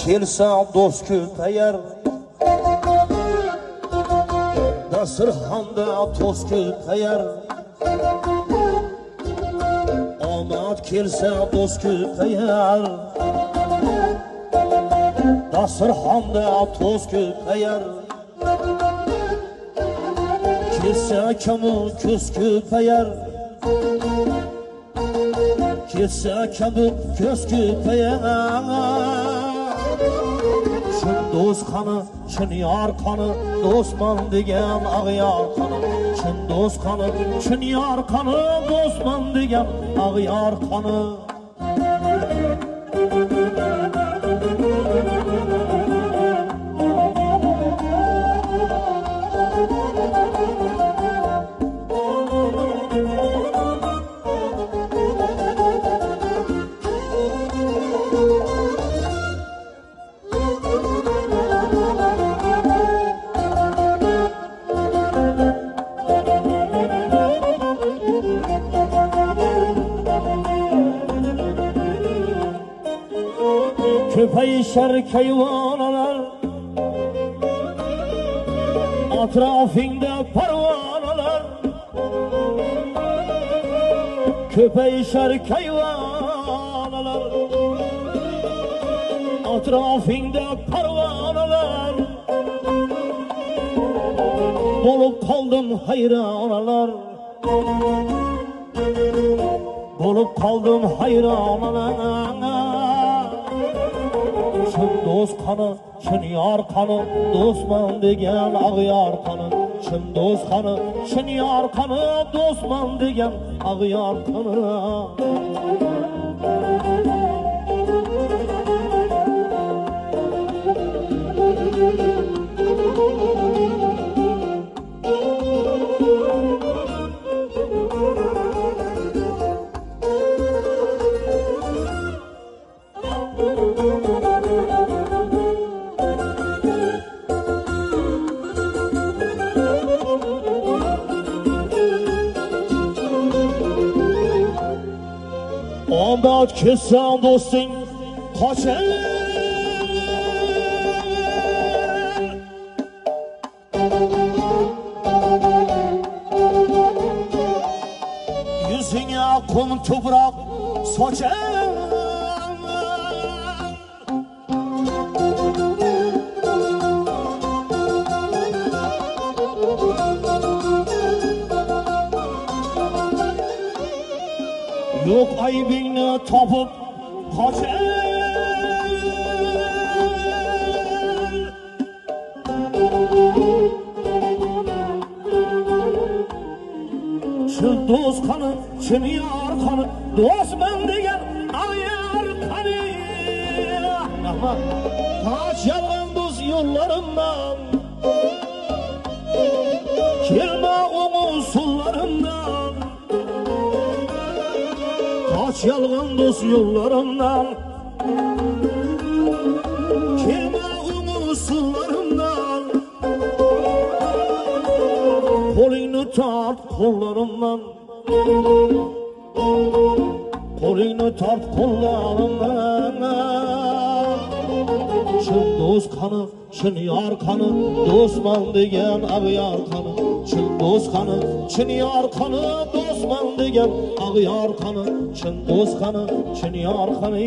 kelsa do'st ko'payar, dasturxonda to'st ko'payar. Omad kelsa do'st ko'payar, dasturxonda to'st ko'payar. Kelsa kamu ko'z ko'payar, kelsa kamu ko'z ko'payar. Chin do'st qani, chin yor qani, do'stman degan ag'yor qani. Chin do'st qani, chin yor qani, do'stman degan ag'yor qani. Köpeyişer kayvanalar, atrafında parvanalar. Köpeyişer kayvanalar, atrafında parvanalar. Bolup kaldım hayranalar, bolup kaldım hayranalar. Chin do'st qani, chin yor qani, do'stman degan ag'yor qani. Chin do'st qani, chin yor qani, do'stman degan ag'yor qani. Omad kelsa do'sting qochar, yuzingga qum to'proq sochar. Yok aybingni topib qochar. Chin do'st qani, chin yor qani, do'stman degan ag'yor qani. Qoch yolg'on do'st yo'llarimdan, kelma usullarimdan. Qoch yolg'on do'st yo'llarimdan, kelma usullarimdan. Qo'lingni tort qo'llarimdan, qo'lingni tort qo'llarimdan. Chin do'st qani, chin yor qani, do'stman degan ag'yor qani. Chin do'st qani, chin yor qani, do'stman degan ag'yor qani. Chin do'st qani, chin yor qani.